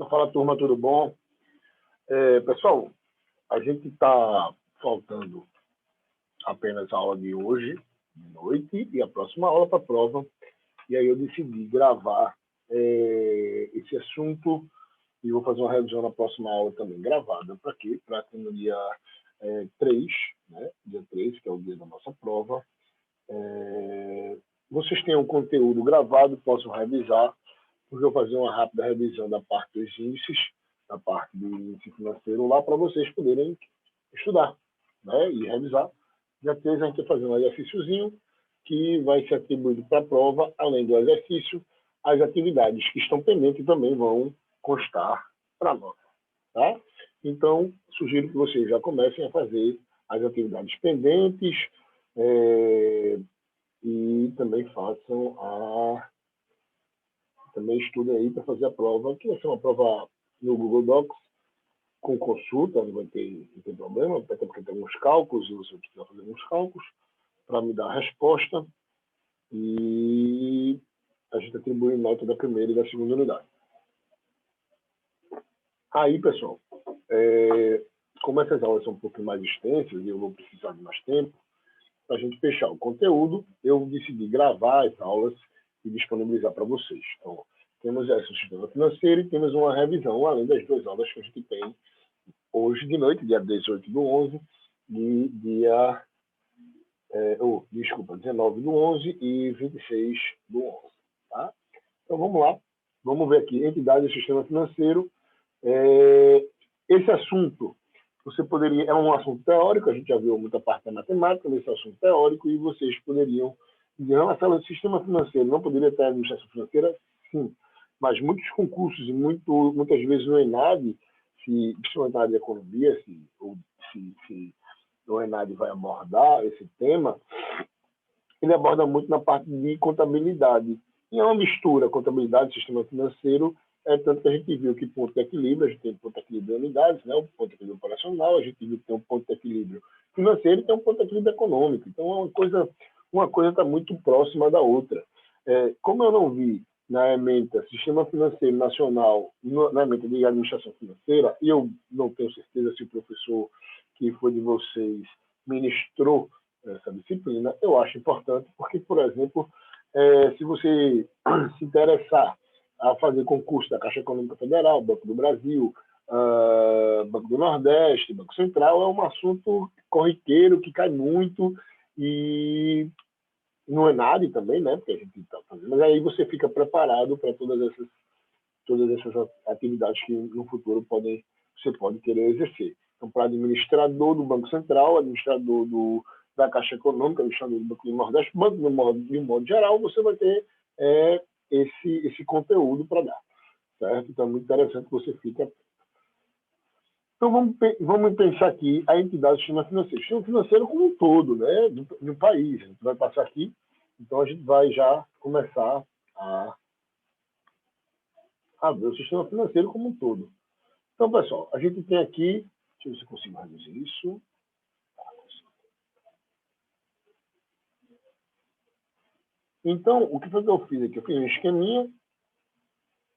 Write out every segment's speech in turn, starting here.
Fala, turma, tudo bom? Pessoal, a gente está faltando apenas a aula de hoje, de noite, e a próxima aula para a prova. E aí eu decidi gravar esse assunto e vou fazer uma revisão na próxima aula também gravada. Para quê? Para que no dia 3, né? Dia 3, que é o dia da nossa prova, vocês tenham conteúdo gravado, possam revisar, porque eu vou fazer uma rápida revisão da parte dos índices, da parte do índice financeiro lá, para vocês poderem estudar, né, e revisar. Dia 3 a gente vai fazer um exercíciozinho que vai ser atribuído para a prova, além do exercício, as atividades que estão pendentes também vão constar para a nota. Tá? Então, sugiro que vocês já comecem a fazer as atividades pendentes e também façam também estudem aí para fazer a prova, que vai ser uma prova no Google Docs, com consulta, não tem problema, até porque tem alguns cálculos, e você precisa fazer alguns cálculos para me dar a resposta, e a gente atribui nota da primeira e da segunda unidade. Aí, pessoal, como essas aulas são um pouco mais extensas e eu vou precisar de mais tempo, para a gente fechar o conteúdo, eu decidi gravar as aulas e disponibilizar para vocês. Então, temos esse sistema financeiro e temos uma revisão, além das duas aulas que a gente tem hoje de noite, dia 18/11, e dia... 19/11 e 26/11. Tá? Então, vamos lá. Vamos ver aqui, entidade do sistema financeiro. Esse assunto, você poderia... É um assunto teórico, a gente já viu muita parte da matemática nesse assunto teórico, e vocês poderiam dizer, não, Marcelo, sistema financeiro não poderia ter administração financeira? Sim. Mas muitos concursos e muitas vezes no ENAD, principalmente na área de economia, se o ENAD vai abordar esse tema, ele aborda muito na parte de contabilidade. E é uma mistura, contabilidade e sistema financeiro, tanto que a gente viu que ponto de equilíbrio, a gente tem ponto de equilíbrio de unidades, né, o ponto de equilíbrio operacional, a gente viu que tem um ponto de equilíbrio financeiro e tem um ponto de equilíbrio econômico. Então, uma coisa está muito próxima da outra. Como eu não vi na ementa Sistema Financeiro Nacional, na ementa de Administração Financeira, e eu não tenho certeza se o professor que foi de vocês ministrou essa disciplina, eu acho importante, porque, por exemplo, se você se interessar a fazer concurso da Caixa Econômica Federal, Banco do Brasil, Banco do Nordeste, Banco Central, é um assunto corriqueiro que cai muito, e no ENAD também, né, porque a gente está fazendo, mas aí você fica preparado para todas essas atividades que no futuro você pode querer exercer. Então, para administrador do Banco Central, administrador da Caixa Econômica, administrador do Banco do Nordeste, de um modo geral, você vai ter esse conteúdo para dar. Certo? Então, é muito interessante que você fique atento. Então, vamos pensar aqui a entidade do sistema financeiro. O sistema financeiro como um todo, né, no país. A gente vai passar aqui, então a gente vai já começar a ver o sistema financeiro como um todo. Então, pessoal, a gente tem aqui... Deixa eu ver se eu consigo reduzir isso. Então, o que foi que eu fiz aqui? Eu fiz um esqueminha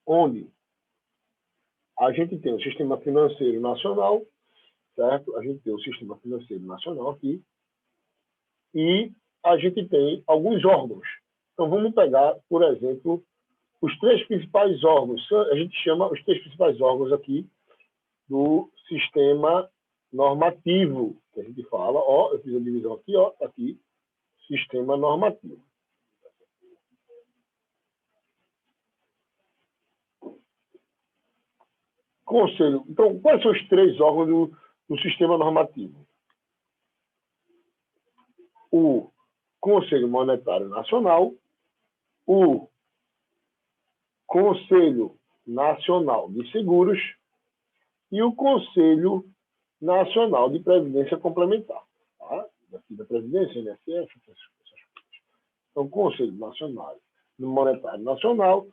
onde a gente tem o Sistema Financeiro Nacional, certo? A gente tem o Sistema Financeiro Nacional aqui, e a gente tem alguns órgãos. Então, vamos pegar, por exemplo, os três principais órgãos. A gente chama os três principais órgãos aqui do sistema normativo, que a gente fala, eu fiz a divisão aqui, aqui, sistema normativo. Conselho. Então, quais são os três órgãos do sistema normativo? O Conselho Monetário Nacional, o Conselho Nacional de Seguros e o Conselho Nacional de Previdência Complementar. Tá? Daqui da Previdência, INSS, essas coisas. Então, Conselho Nacional Monetário Nacional,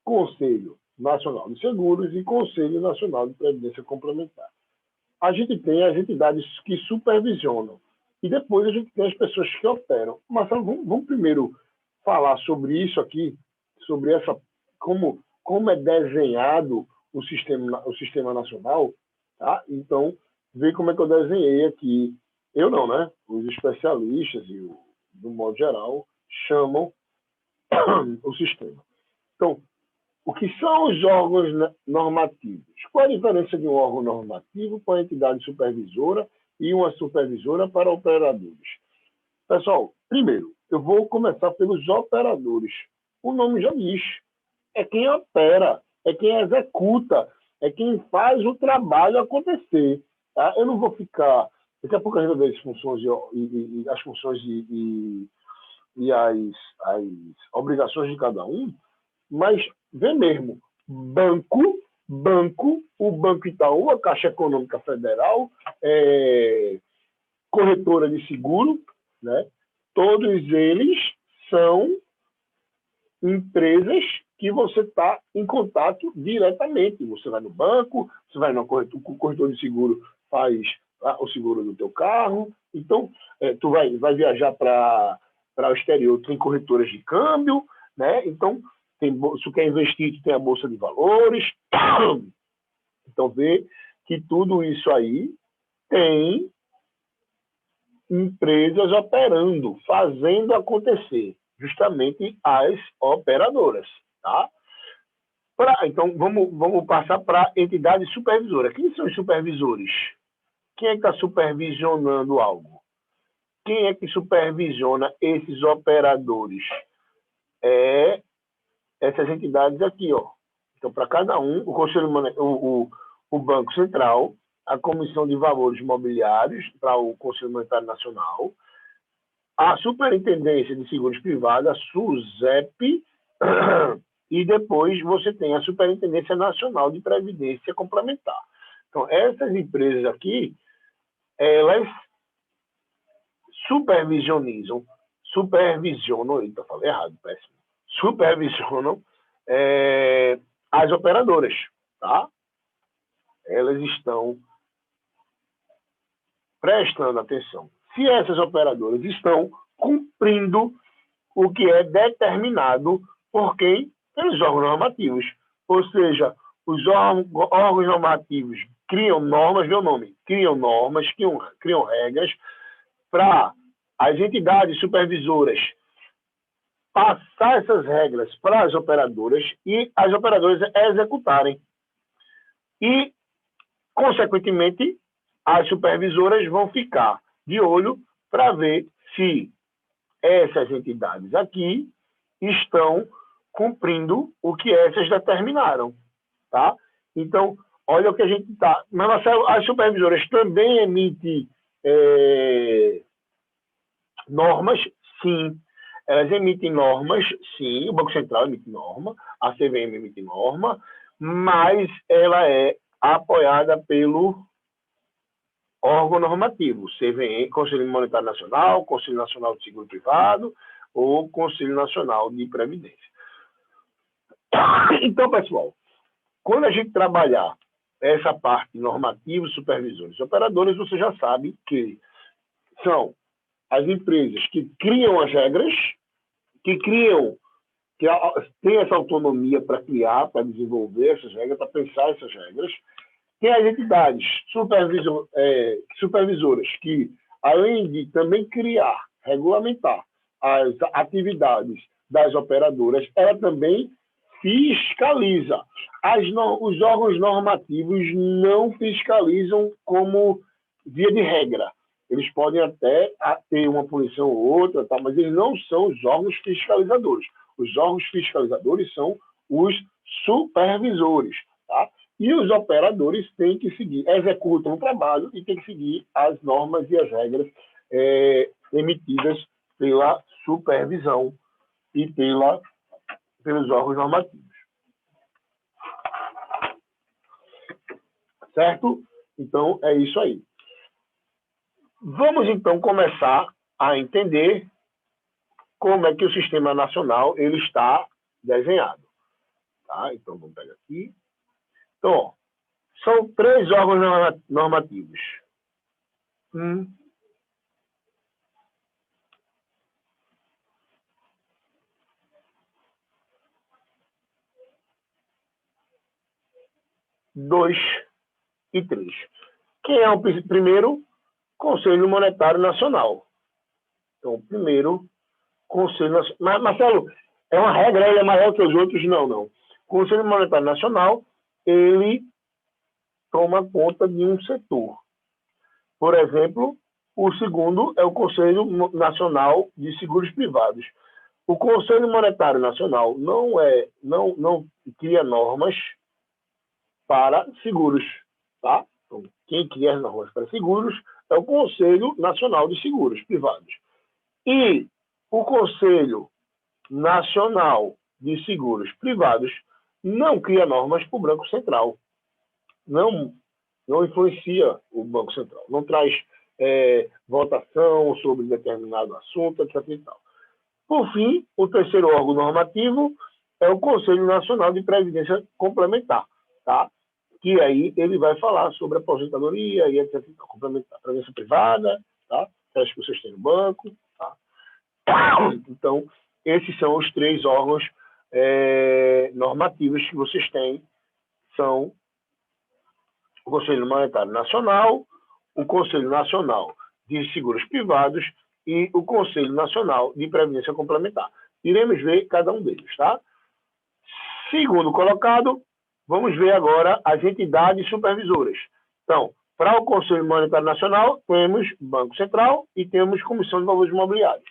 Conselho Nacional de Seguros e Conselho Nacional de Previdência Complementar. A gente tem as entidades que supervisionam e depois a gente tem as pessoas que operam. Mas vamos primeiro falar sobre isso aqui, sobre como é desenhado o sistema nacional, tá? Então, vê como é que eu desenhei aqui. Eu não, né? Os especialistas, do modo geral, chamam o sistema. Então, o que são os órgãos normativos? Qual a diferença de um órgão normativo com a entidade supervisora e uma supervisora para operadores? Pessoal, primeiro, eu vou começar pelos operadores. O nome já diz. É quem opera, é quem executa, é quem faz o trabalho acontecer. Tá? Eu não vou ficar... Daqui a pouco a gente vai ver as funções as funções e as obrigações de cada um, mas vê mesmo, banco, o Banco Itaú, a Caixa Econômica Federal, corretora de seguro, né? Todos eles são empresas que você está em contato diretamente. Você vai no banco, você vai no corretor, o corretor de seguro faz o seguro do teu carro. Então, tu vai viajar para o exterior, tem corretoras de câmbio, né? Então, se tu quer investir, tu tem a Bolsa de Valores. Então, vê que tudo isso aí tem empresas operando, fazendo acontecer, justamente as operadoras, tá? Então, vamos passar para a entidade supervisora. Quem são os supervisores? Quem é que está supervisionando algo? Quem é que supervisiona esses operadores? Essas entidades aqui, ó. Então, para cada um, o Conselho o Banco Central, a Comissão de Valores Imobiliários para o Conselho Monetário Nacional, a Superintendência de Seguros Privados, a SUSEP, e depois você tem a Superintendência Nacional de Previdência Complementar. Então, essas empresas aqui, elas supervisionam, eita, falei errado, péssimo, supervisionam as operadoras, tá? Elas estão prestando atenção. Se essas operadoras estão cumprindo o que é determinado por quem? Pelos órgãos normativos. Ou seja, os órgãos normativos criam normas, meu nome, criam normas, criam regras para as entidades supervisoras passar essas regras para as operadoras e as operadoras executarem. E, consequentemente, as supervisoras vão ficar de olho para ver se essas entidades aqui estão cumprindo o que essas determinaram, tá? Então, olha o que a gente está... Mas as supervisoras também emitem normas, sim. Elas emitem normas, sim. O Banco Central emite norma, a CVM emite norma, mas ela é apoiada pelo órgão normativo, CVM, Conselho Monetário Nacional, Conselho Nacional de Seguro Privado ou Conselho Nacional de Previdência. Então, pessoal, quando a gente trabalhar essa parte normativa, supervisores e operadores, você já sabe que são as empresas que criam as regras, que têm essa autonomia para criar, para desenvolver essas regras, para pensar essas regras. Tem as entidades supervisoras que, além de também criar, regulamentar as atividades das operadoras, ela também fiscaliza. Os órgãos normativos não fiscalizam como via de regra. Eles podem até ter uma punição ou outra, tá? Mas eles não são os órgãos fiscalizadores. Os órgãos fiscalizadores são os supervisores, tá? E os operadores têm que seguir, executam o trabalho e têm que seguir as normas e as regras emitidas pela supervisão e pelos órgãos normativos. Certo? Então, é isso aí. Vamos, então, começar a entender como é que o Sistema Nacional ele está desenhado. Tá? Então, vamos pegar aqui. Então, ó, são 3 órgãos normativos. 2 e 3. Quem é o primeiro? Conselho Monetário Nacional. Então, o primeiro Conselho Nacional. Marcelo, é uma regra, ele é maior que os outros? Não, não. O Conselho Monetário Nacional, ele toma conta de um setor. Por exemplo, o segundo é o Conselho Nacional de Seguros Privados. O Conselho Monetário Nacional não cria normas para seguros, tá? Então, quem cria as normas para seguros é o Conselho Nacional de Seguros Privados. E o Conselho Nacional de Seguros Privados não cria normas para o Banco Central. Não influencia o Banco Central. Não traz votação sobre determinado assunto, etc. E tal. Por fim, o terceiro órgão normativo é o Conselho Nacional de Previdência Complementar, tá? Que aí ele vai falar sobre aposentadoria e etc. Complementar, previdência privada, tá? Que vocês têm no banco, tá? Então, esses são os 3 órgãos normativos que vocês têm. São o Conselho Monetário Nacional, o Conselho Nacional de Seguros Privados e o Conselho Nacional de Previdência Complementar. Iremos ver cada um deles, tá? Segundo colocado, vamos ver agora as entidades supervisoras. Então, para o Conselho Monetário Nacional, temos Banco Central e temos Comissão de Valores Imobiliários.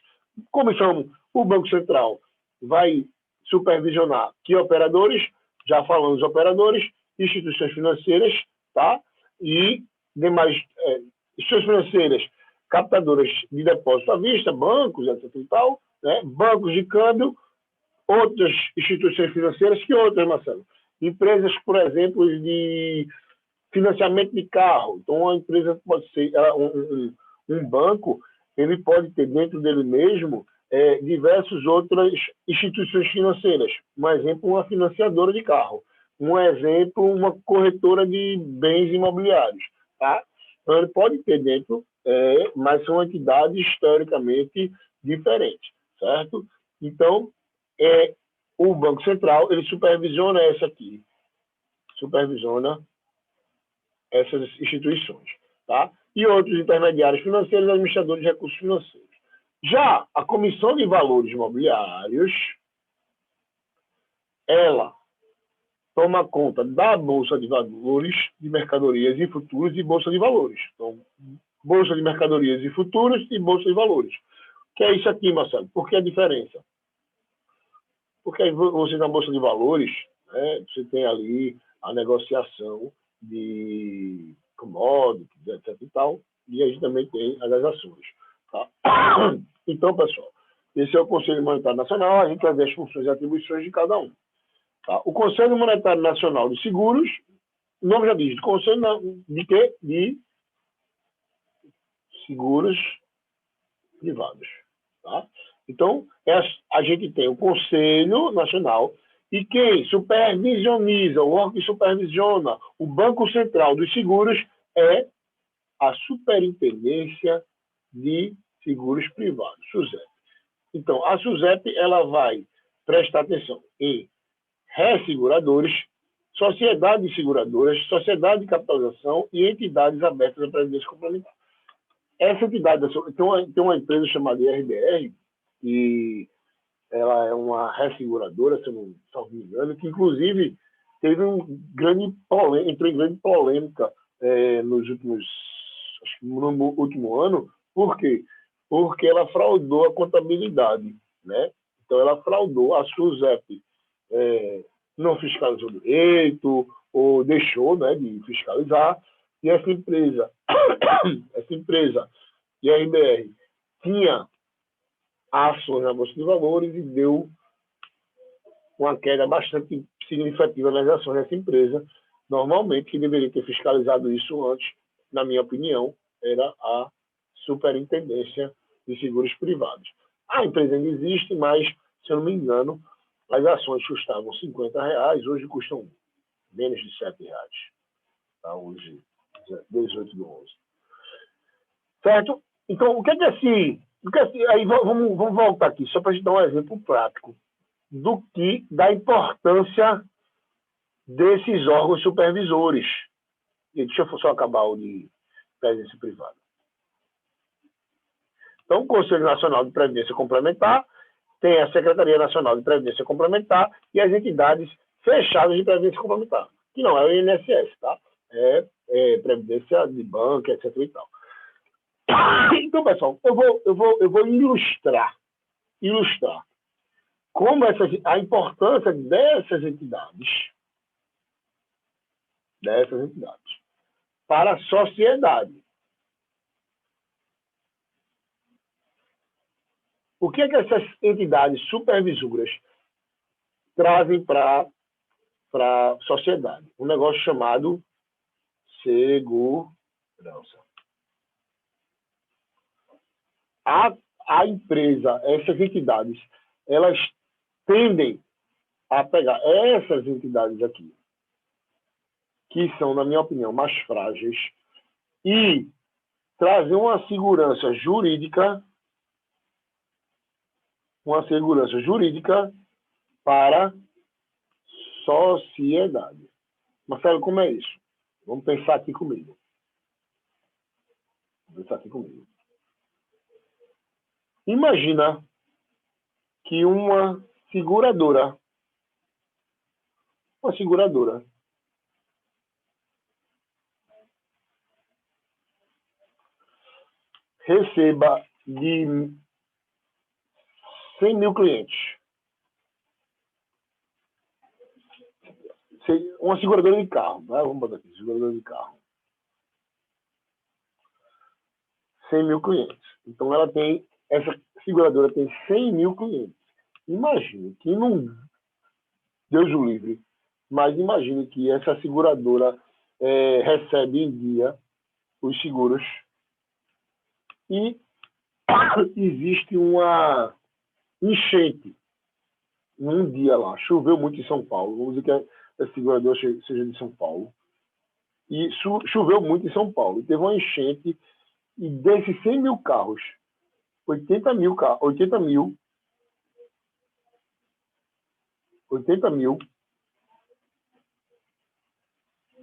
O Banco Central vai supervisionar que operadores, já falamos operadores, instituições financeiras, tá? E demais instituições financeiras captadoras de depósito à vista, bancos, etc. e tal, né? Bancos de câmbio, outras instituições financeiras, que outras, Marcelo? Empresas, por exemplo, de financiamento de carro. Então, uma empresa pode ser, um banco, ele pode ter dentro dele mesmo diversas outras instituições financeiras. Um exemplo, uma financiadora de carro. Um exemplo, uma corretora de bens imobiliários. Tá? Então, ele pode ter dentro, mas são entidades historicamente diferentes, certo? Então, o Banco Central, ele supervisiona essas instituições, tá? E outros intermediários financeiros e administradores de recursos financeiros. Já a Comissão de Valores Imobiliários, ela toma conta da Bolsa de Valores, de Mercadorias e Futuros e Bolsa de Valores. Então, Bolsa de Mercadorias e Futuros e Bolsa de Valores. O que é isso aqui, Marcelo? Por que a diferença? Porque você na Bolsa de Valores, né, você tem ali a negociação de commodities, etc. e tal, e a gente também tem as ações. Tá? Então, pessoal, esse é o Conselho Monetário Nacional, a gente vai ver as funções e atribuições de cada um. Tá? O Conselho Monetário Nacional de Seguros, o nome já diz, Conselho de quê? De seguros privados. Tá? Então, a gente tem o Conselho Nacional e quem supervisioniza, o órgão que supervisiona o Banco Central dos Seguros é a Superintendência de Seguros Privados, SUSEP. Então, a SUSEP ela vai prestar atenção em resseguradores, sociedades seguradoras, sociedade de capitalização e entidades abertas à previdência complementar. Essa entidade, tem uma empresa chamada IRBR, que ela é uma resseguradora, se eu não me engano, que inclusive teve entrou em grande polêmica no último ano. Por quê? Porque ela fraudou a contabilidade, né? Então ela fraudou, a SUSEP não fiscalizou direito ou deixou, né, de fiscalizar, e essa empresa IRBR tinha ações na Bolsa de Valores e deu uma queda bastante significativa nas ações dessa empresa. Normalmente, quem deveria ter fiscalizado isso antes, na minha opinião, era a Superintendência de Seguros Privados. A empresa ainda existe, mas, se eu não me engano, as ações custavam R$50, hoje custam menos de R$7. Tá? Hoje, 18/11. Certo? Então, o que é assim? Aí vamos voltar aqui, só para a gente dar um exemplo prático da importância desses órgãos supervisores. E deixa eu só acabar o de previdência privada. Então, o Conselho Nacional de Previdência Complementar tem a Secretaria Nacional de Previdência Complementar e as entidades fechadas de Previdência Complementar, que não é o INSS, tá? É Previdência de banco, etc. e tal. Então, pessoal, eu vou ilustrar como a importância dessas entidades para a sociedade. O que é que essas entidades supervisoras trazem para a sociedade? Um negócio chamado segurança. A empresa, essas entidades, elas tendem a pegar essas entidades aqui, que são, na minha opinião, mais frágeis, e trazer uma segurança jurídica para a sociedade. Marcelo, como é isso? Vamos pensar aqui comigo. Imagina que uma seguradora receba de 100 mil clientes. Uma seguradora de carro, né? Vamos botar aqui, seguradora de carro. 100 mil clientes. Então, essa seguradora tem 100 mil clientes. Imagine que Deus o livre, mas imagine que essa seguradora recebe em dia os seguros e existe uma enchente num dia lá. Choveu muito em São Paulo. Vamos dizer que a seguradora seja de São Paulo. E choveu muito em São Paulo. E teve uma enchente e desses 100 mil carros, 80 mil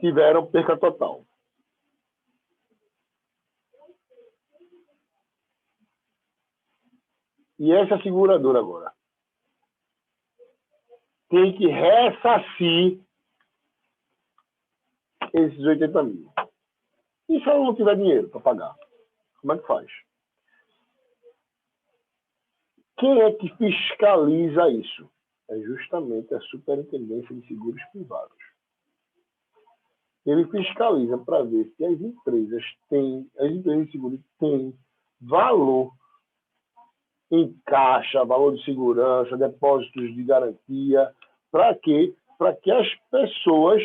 tiveram perca total. E essa seguradora agora tem que ressarcir esses 80 mil. E se ela não tiver dinheiro para pagar? Como é que faz? Quem é que fiscaliza isso? É justamente a Superintendência de Seguros Privados. Ele fiscaliza para ver se as empresas de seguros têm valor em caixa, valor de segurança, depósitos de garantia, para quê? Para que as pessoas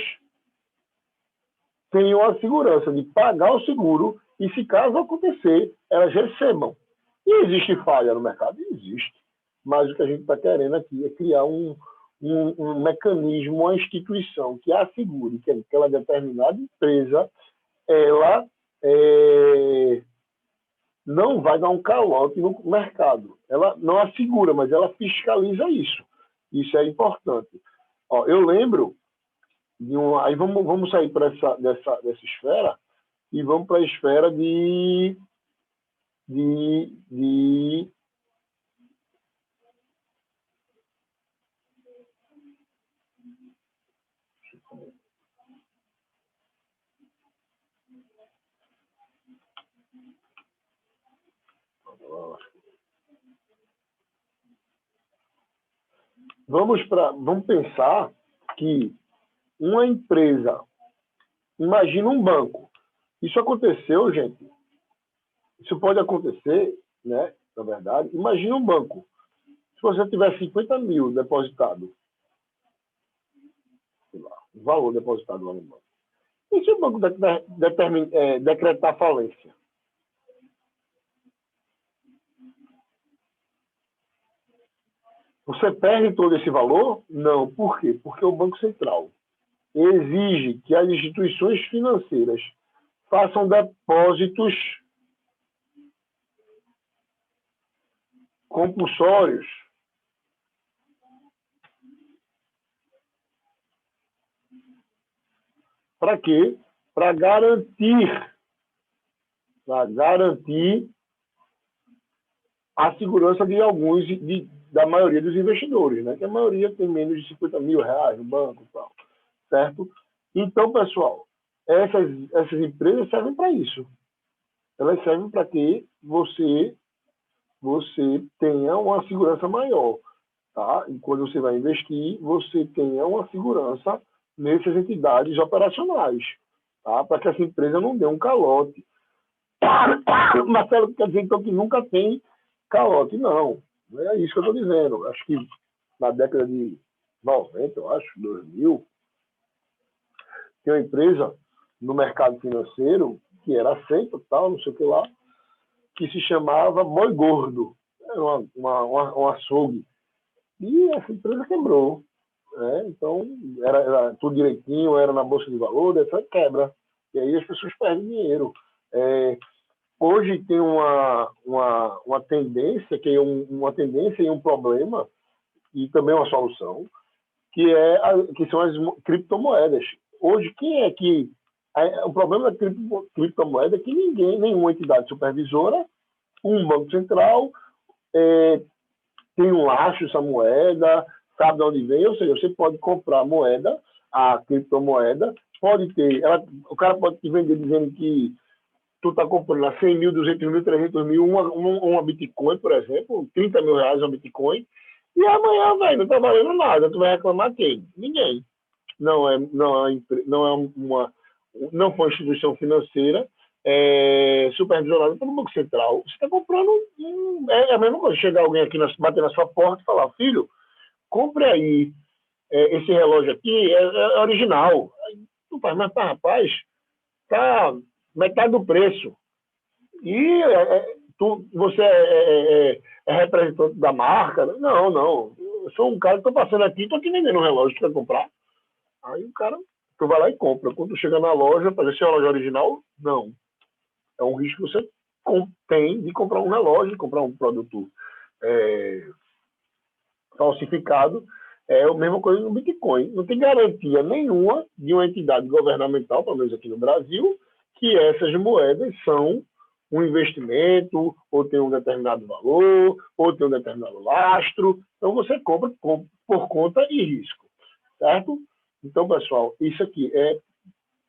tenham a segurança de pagar o seguro e, se caso acontecer, elas recebam. E existe falha no mercado? Existe. Mas o que a gente está querendo aqui é criar um mecanismo, uma instituição que assegure que aquela determinada empresa ela não vai dar um calote no mercado. Ela não assegura, mas ela fiscaliza isso. Isso é importante. Ó, eu lembro de aí vamos sair dessa esfera e vamos para a esfera de vamos pensar que uma empresa, imagina um banco. Isso aconteceu, gente. Isso pode acontecer, né? Na verdade, imagina um banco. Se você tiver 50 mil depositado, sei lá, o valor depositado lá no banco. E se o banco decretar falência? Você perde todo esse valor? Não. Por quê? Porque o Banco Central exige que as instituições financeiras façam depósitos compulsórios Para quê? Para garantir a segurança de alguns, da maioria dos investidores, né? Que a maioria tem menos de 50 mil reais no banco e tal, certo? Então, pessoal, essas empresas servem para isso. Elas servem para que você tenha uma segurança maior, tá? E quando você vai investir, você tenha uma segurança nessas entidades operacionais, tá? Para que essa empresa não dê um calote. Marcelo, quer dizer então que nunca tem calote? Não, não é isso que eu estou dizendo. Acho que na década de 90, eu acho, 2000, tem uma empresa no mercado financeiro que era aceita, tal, não sei o que lá, que se chamava Boi Gordo. Era um açougue. E essa empresa quebrou. Né? Então, era tudo direitinho, era na Bolsa de Valores, essa quebra. E aí as pessoas perdem dinheiro. Hoje tem uma tendência, uma tendência e um problema, e também uma solução, que são as criptomoedas. Hoje, quem é que... O problema da criptomoeda é que nenhuma entidade supervisora, um banco central, tem um lastro essa moeda, sabe de onde vem, ou seja, você pode comprar moeda, a criptomoeda, pode ter, o cara pode te vender dizendo que tu está comprando a 100 mil, 200 mil, 300 mil, uma Bitcoin, por exemplo, 30 mil reais uma Bitcoin, e amanhã, velho, não está valendo nada, tu vai reclamar quem? Ninguém. Não foi uma instituição financeira supervisionada pelo Banco Central. Você está comprando, é a mesma coisa, chegar alguém aqui, bater na sua porta e falar, filho, compre aí esse relógio aqui, é original. Tu faz, mas rapaz, tá metade do preço. E você é representante da marca? Não. Eu sou um cara que estou passando aqui, estou aqui vendendo um relógio que quer comprar. Aí o cara, tu vai lá e compra. Quando tu chega na loja, para ver se é uma loja original, não. É um risco que você tem de comprar um relógio, de comprar um produto falsificado. É a mesma coisa no Bitcoin. Não tem garantia nenhuma de uma entidade governamental, pelo menos aqui no Brasil, que essas moedas são um investimento, ou tem um determinado valor, ou tem um determinado lastro. Então, você compra por conta e risco, certo? Então, pessoal, isso aqui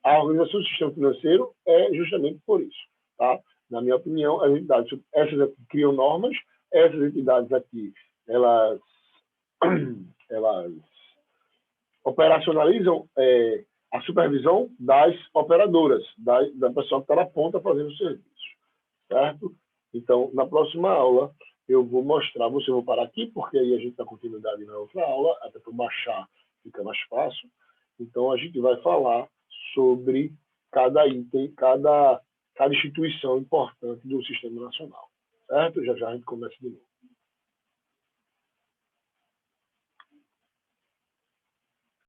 a organização do sistema financeiro é justamente por isso, tá? Na minha opinião, as entidades, essas aqui criam normas, essas entidades aqui, elas operacionalizam a supervisão das operadoras, da pessoa que está na ponta fazendo o serviço, certo? Então, na próxima aula, eu vou mostrar, eu vou parar aqui, porque aí a gente dá continuidade na outra aula, até para baixar fica mais fácil. Então, a gente vai falar sobre cada item, cada instituição importante do Sistema Nacional, certo? Já a gente começa de novo.